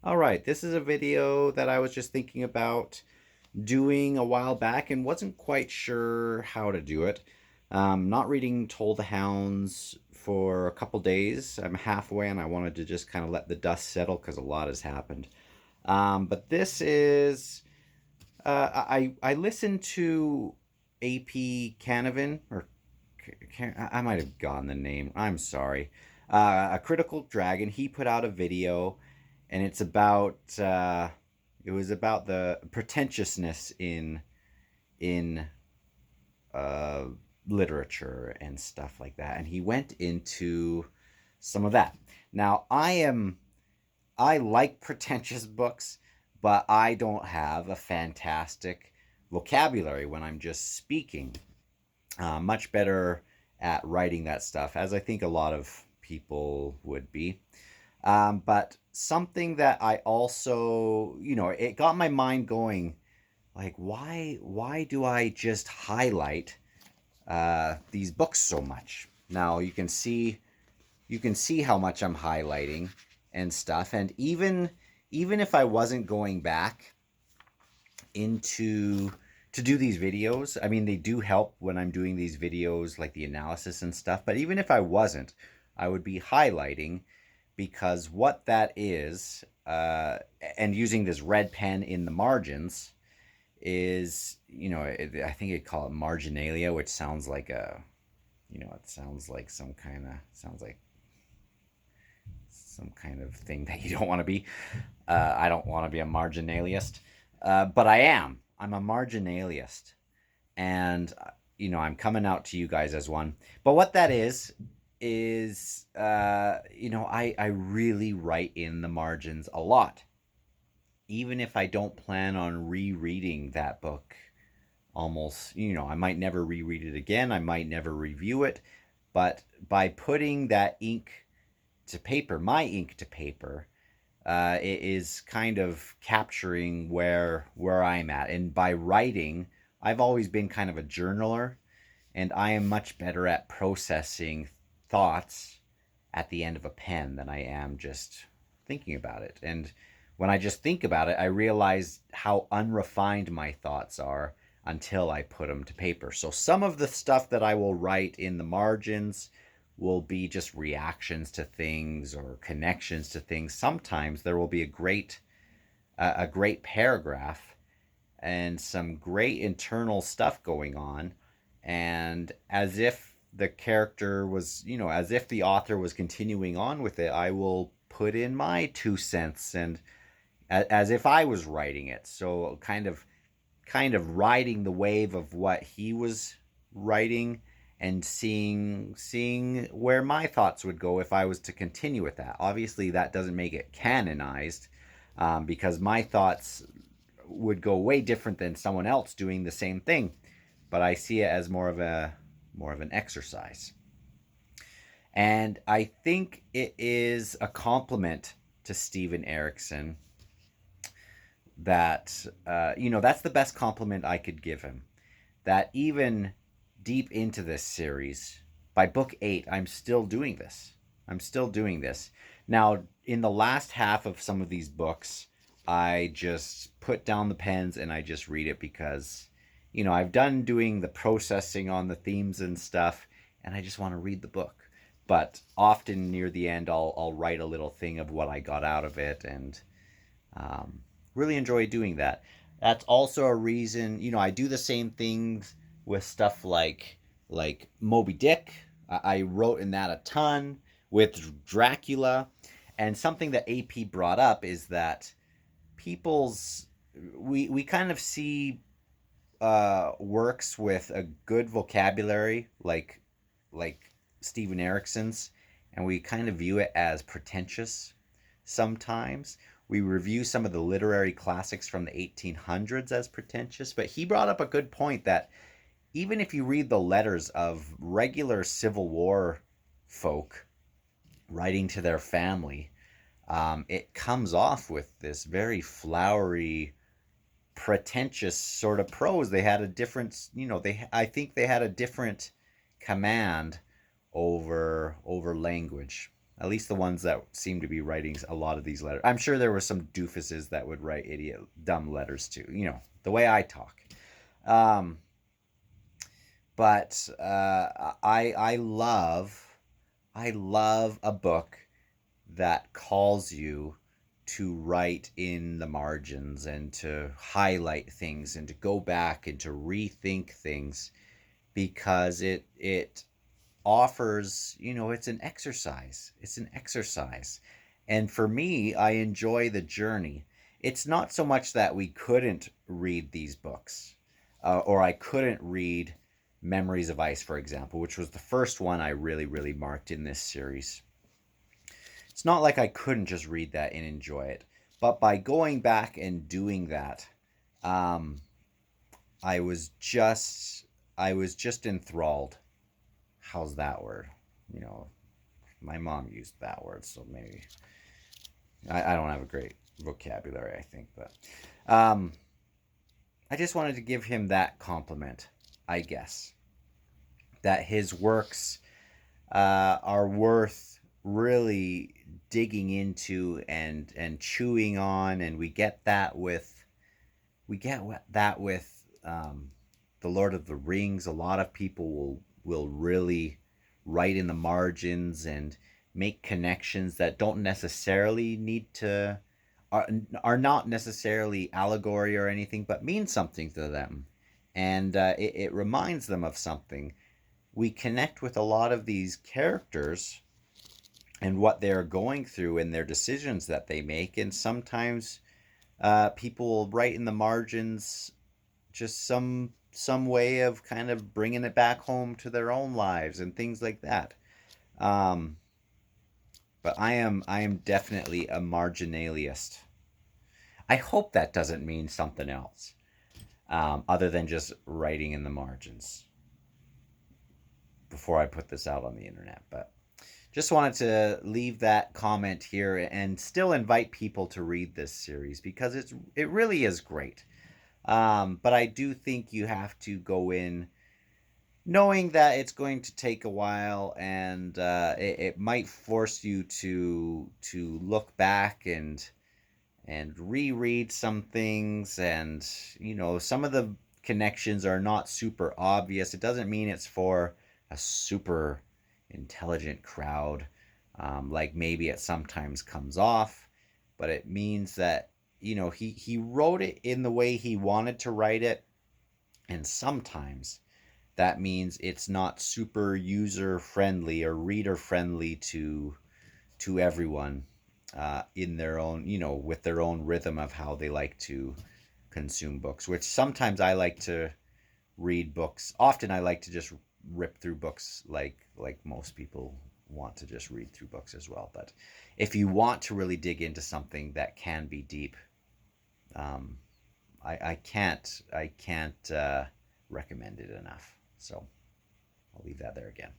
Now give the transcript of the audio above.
All right, this is a video that I was just thinking about doing a while back and wasn't quite sure how to do it. Not reading Toll the Hounds for a couple days. I'm halfway and I wanted to just kind of let the dust settle because a lot has happened. But this is, I listened to AP Canavan, or I might have gotten the name. I'm sorry. A Critical Dragon. He put out a video, and it's about it was about the pretentiousness in uh, literature and stuff like that, and he went into some of that. Now, I like pretentious books, but I don't have a fantastic vocabulary when I'm just speaking. Much better at writing that stuff, as I think a lot of people would be. But something that I also, it got my mind going. Like, why do I just highlight these books so much? Now you can see how much I'm highlighting and stuff, and even if I wasn't going back into to do these videos. I mean, they do help when I'm doing these videos, like the analysis and stuff. But even if I wasn't, I would be highlighting because what that is, and using this red pen in the margins is, I think they call it marginalia, which sounds like it sounds like some kind of thing that you don't want to be. I don't want to be a marginalist, but I am. I'm a marginalist, and I'm coming out to you guys as one. But what that is I really write in the margins a lot, even if I don't plan on rereading that book. Almost, I might never reread it again. I might never review it, but by putting that ink to paper, my ink to paper, it is kind of capturing where I'm at. And by writing, I've always been kind of a journaler, and I am much better at processing thoughts at the end of a pen than I am just thinking about it. And when I just think about it, I realize how unrefined my thoughts are until I put them to paper. So some of the stuff that I will write in the margins will be just reactions to things or connections to things. Sometimes there will be a great paragraph and some great internal stuff going on, and as if the character was, as if the author was continuing on with it, I will put in my 2 cents, and as if I was writing it. So kind of riding the wave of what he was writing and seeing where my thoughts would go if I was to continue with that. Obviously, that doesn't make it canonized, because my thoughts would go way different than someone else doing the same thing. But I see it as more of an exercise, and I think it is a compliment to Steven Erickson that that's the best compliment I could give him. That even deep into this series, by book 8, I'm still doing this. I'm still doing this. Now, in the last half of some of these books, I just put down the pens and I just read it because, I've done doing the processing on the themes and stuff, and I just want to read the book. But often near the end, I'll write a little thing of what I got out of it, and um, really enjoy doing that. That's also a reason, I do the same things with stuff like Moby Dick. I wrote in that a ton with Dracula, and something that AP brought up is that people's we kind of see works with a good vocabulary, like Steven Erickson's, and we kind of view it as pretentious sometimes. We review some of the literary classics from the 1800s as pretentious, but he brought up a good point that even if you read the letters of regular Civil War folk writing to their family, it comes off with this very flowery, pretentious sort of prose. They had a different, I think they had a different command over language. At least the ones that seem to be writing a lot of these letters. I'm sure there were some doofuses that would write idiot, dumb letters too. You know, the way I talk. Um, but I love a book that calls you to write in the margins and to highlight things and to go back and to rethink things, because it offers, it's an exercise. It's an exercise. And for me, I enjoy the journey. It's not so much that we couldn't read these books, or I couldn't read Memories of Ice, for example, which was the first one I really, really marked in this series. It's not like I couldn't just read that and enjoy it. But by going back and doing that, um, I was just I was just enthralled. How's that word? You know, my mom used that word, so maybe I don't have a great vocabulary, I think, but um, I just wanted to give him that compliment, I guess, that his works are worth really digging into and chewing on, and we get that with the Lord of the Rings. A lot of people will really write in the margins and make connections that don't necessarily need to are, are not necessarily allegory or anything, but mean something to them, and it reminds them of something. We connect with a lot of these characters and what they're going through and their decisions that they make, and sometimes people will write in the margins just some way of kind of bringing it back home to their own lives and things like that. Um, but I am definitely a marginalist. I hope that doesn't mean something else, other than just writing in the margins before I put this out on the internet. But just wanted to leave that comment here and still invite people to read this series because it really is great. But I do think you have to go in knowing that it's going to take a while, and it might force you to look back and reread some things, and some of the connections are not super obvious. It doesn't mean it's for a super intelligent crowd, like maybe it sometimes comes off, but it means that he wrote it in the way he wanted to write it, and sometimes that means it's not super user friendly or reader friendly to everyone, in their own, with their own rhythm of how they like to consume books, which sometimes I like to read books. Often I like to just rip through books like most people want to just read through books as well. But if you want to really dig into something that can be deep, um, I can't recommend it enough. So I'll leave that there again.